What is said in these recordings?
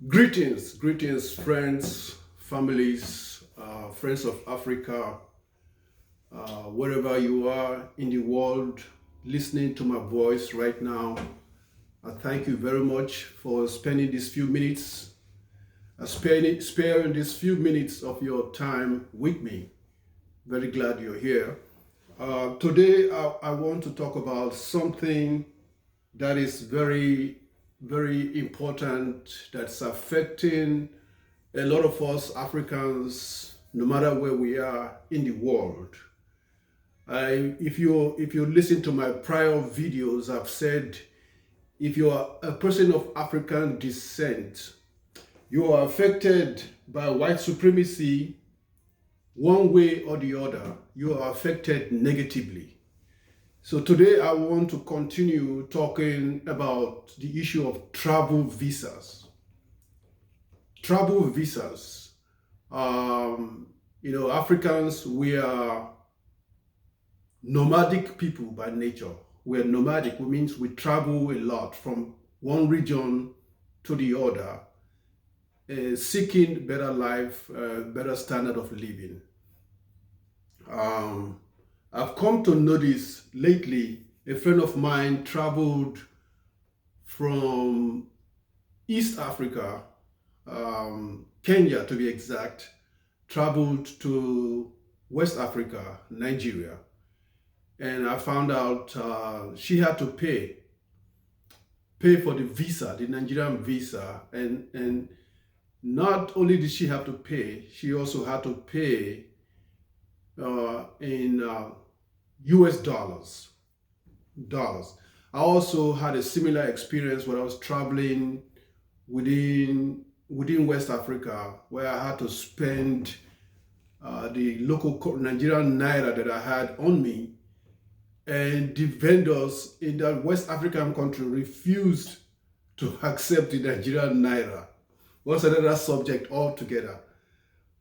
Greetings, friends, families, friends of Africa, wherever you are in the world, listening to my voice right now. I thank you very much for spending these few minutes, sparing these few minutes of your time with me. Very glad you're here. Today, I want to talk about something that is very important, that's affecting a lot of us Africans, no matter where we are in the world. If you listen to my prior videos, I've said if you are a person of African descent, you are affected by white supremacy one way or the other. You are affected negatively. So today I want to continue talking about the issue of travel visas. Travel visas. Africans, we are nomadic people by nature. We are nomadic, which means we travel a lot from one region to the other, seeking better life, better standard of living. I've come to notice lately, a friend of mine traveled from East Africa, Kenya to be exact, traveled to West Africa, Nigeria. And I found out she had to pay for the visa, the Nigerian visa. And not only did she have to pay, she also had to pay in US dollars. I also had a similar experience when I was traveling within West Africa, where I had to spend the local Nigerian naira that I had on me, and the vendors in that West African country refused to accept the Nigerian naira. What's another subject altogether?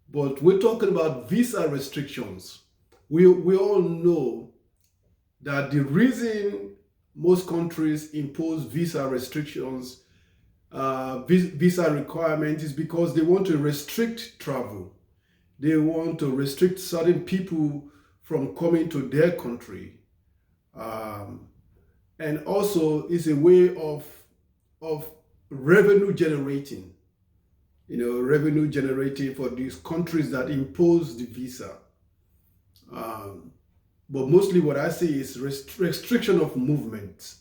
But we're talking about visa restrictions. We all know that the reason most countries impose visa restrictions, visa requirements, is because they want to restrict travel. They want to restrict certain people from coming to their country. And also it's a way of revenue generating. Revenue generating for these countries that impose the visa. But mostly what I see is restriction of movement.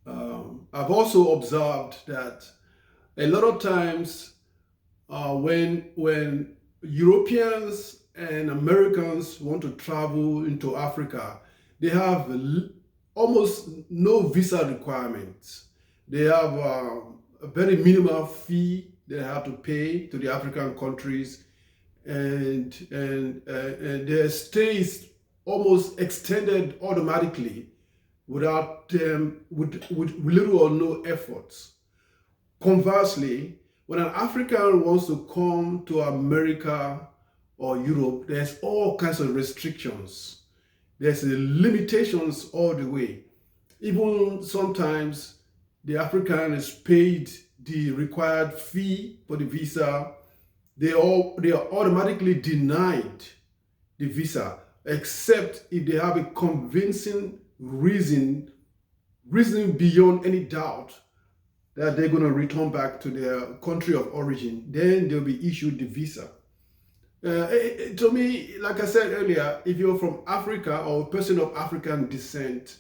I've also observed that a lot of times when Europeans and Americans want to travel into Africa, they have almost no visa requirements. They have a very minimal fee they have to pay to the African countries, and their stay is almost extended automatically without them with little or no efforts. Conversely, when an African wants to come to America or Europe, there's all kinds of restrictions. There's limitations all the way. Even sometimes the African is paid the required fee for the visa. They are automatically denied the visa, except if they have a convincing reason beyond any doubt that they're going to return back to their country of origin. Then they'll be issued the visa. To me, like I said earlier, if you're from Africa or a person of African descent,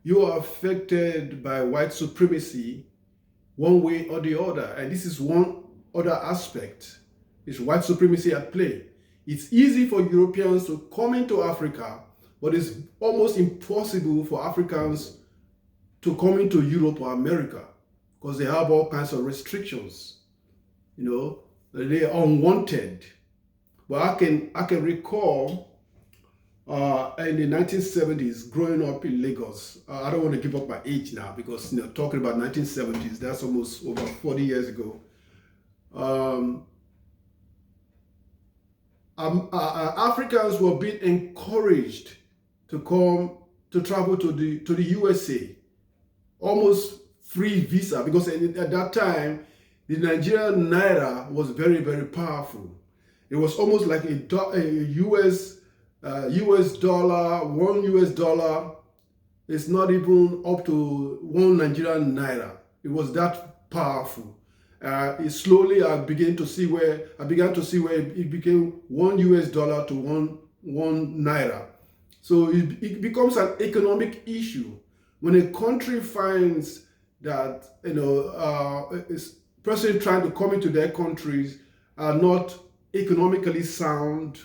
you are affected by white supremacy one way or the other. And this is one other aspect. It's white supremacy at play. It's easy for Europeans to come into Africa, but it's almost impossible for Africans to come into Europe or America because they have all kinds of restrictions. They're unwanted. But I can recall in the 1970s, growing up in Lagos. I don't want to give up my age now because talking about 1970s, that's almost over 40 years ago. Africans were being encouraged to travel to the USA. Almost free visa, because at that time, the Nigerian naira was very, very powerful. It was almost like a US dollar, $1 is not even up to one Nigerian naira. It was that powerful. It slowly I began to see where it became $1 to one naira. So it becomes an economic issue when a country finds that person trying to come into their countries are not economically sound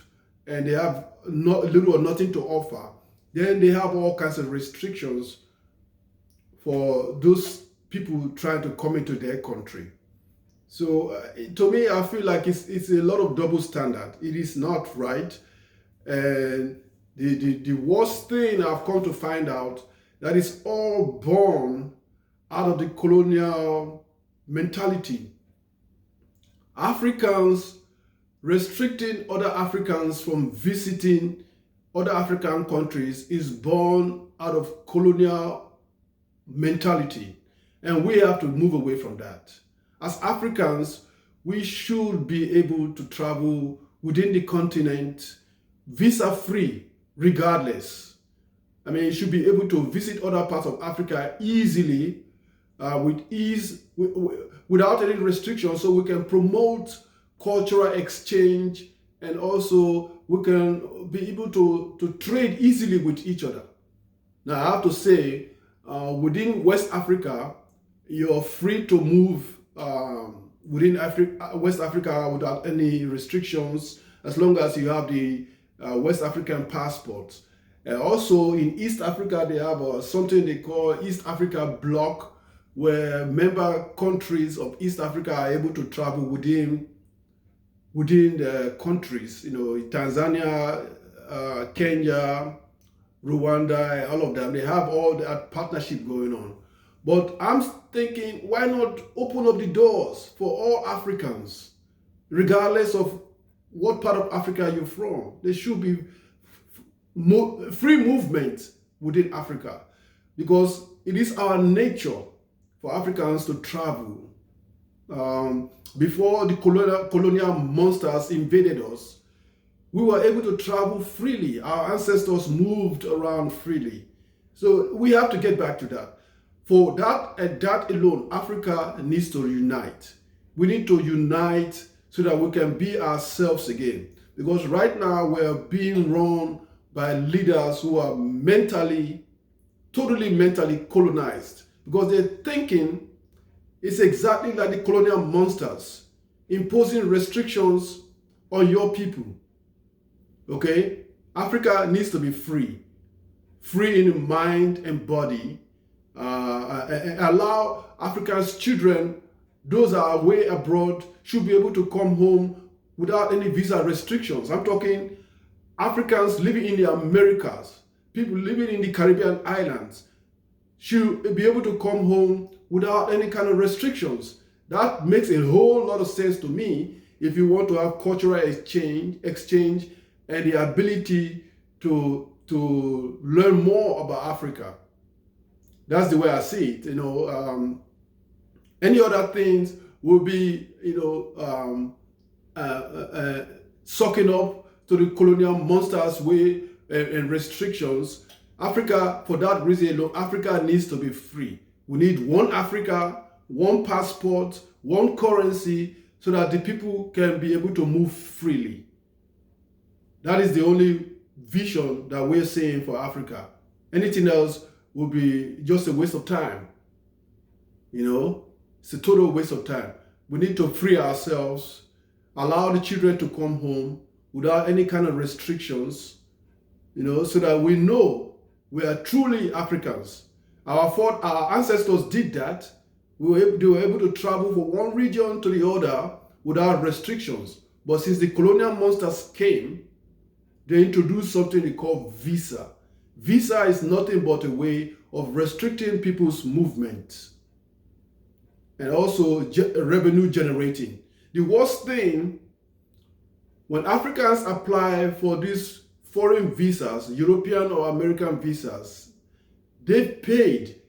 and they have little or nothing to offer. Then they have all kinds of restrictions for those people trying to come into their country. So to me, I feel like it's a lot of double standard. It is not right. And the worst thing I've come to find out, that is all born out of the colonial mentality. Africans restricting other Africans from visiting other African countries is born out of colonial mentality. And we have to move away from that. As Africans, we should be able to travel within the continent visa-free, regardless. I mean, you should be able to visit other parts of Africa easily, with ease, without any restrictions, so we can promote cultural exchange, and also we can be able to trade easily with each other. Now, I have to say, within West Africa, you're free to move within West Africa without any restrictions, as long as you have the West African passport. Also in East Africa, they have something they call East Africa Bloc, where member countries of East Africa are able to travel within the countries. Tanzania, Kenya, Rwanda, all of them, they have all that partnership going on. But I'm thinking, why not open up the doors for all Africans, regardless of what part of Africa you're from? There should be free movement within Africa, because it is our nature for Africans to travel. Before the colonial monsters invaded us, we were able to travel freely. Our ancestors moved around freely. So we have to get back to that. For that and that alone, Africa needs to unite. We need to unite so that we can be ourselves again. Because right now we're being run by leaders who are totally mentally colonized. Because they're thinking it's exactly like the colonial monsters, imposing restrictions on your people. Okay? Africa needs to be free. Free in mind and body. Allow Africa's children, those that are away abroad, should be able to come home without any visa restrictions. I'm talking Africans living in the Americas, people living in the Caribbean islands, should be able to come home without any kind of restrictions. That makes a whole lot of sense to me if you want to have cultural exchange and the ability to learn more about Africa. That's the way I see it. Any other things will be, sucking up to the colonial monsters' way and restrictions. Africa, for that reason alone, Africa needs to be free. We need one Africa, one passport, one currency, so that the people can be able to move freely. That is the only vision that we're seeing for Africa. Anything else will be just a waste of time. It's a total waste of time. We need to free ourselves, allow the children to come home without any kind of restrictions, so that we know we are truly Africans. Our ancestors did that. They were able to travel from one region to the other without restrictions. But since the colonial monsters came, they introduced something they call visa. Visa is nothing but a way of restricting people's movement and also revenue generating. The worst thing, when Africans apply for these foreign visas, European or American visas, they've paid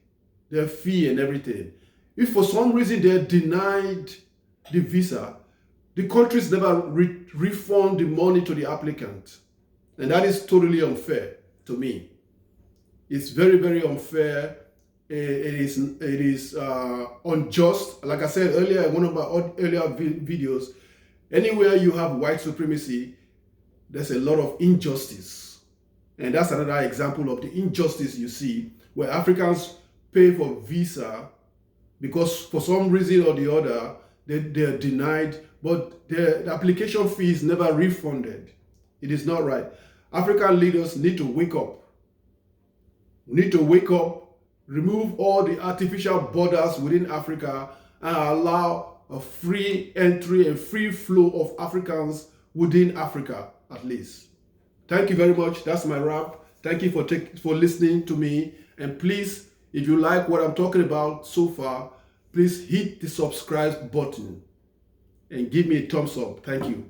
their fee and everything. If for some reason they're denied the visa, the countries never refund the money to the applicant. And that is totally unfair to me. It's very, very unfair. It is unjust. Like I said earlier in one of my earlier videos, anywhere you have white supremacy, there's a lot of injustice. And that's another example of the injustice you see, where Africans pay for visa because for some reason or the other, they're denied, but the application fee is never refunded. It is not right. African leaders need to wake up. We need to wake up, remove all the artificial borders within Africa, and allow a free entry and free flow of Africans within Africa, at least. Thank you very much. That's my wrap. Thank you for listening to me. And please, if you like what I'm talking about so far, please hit the subscribe button and give me a thumbs up. Thank you.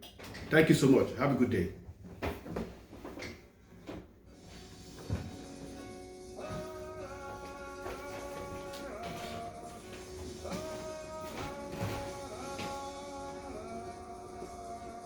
Thank you so much. Have a good day.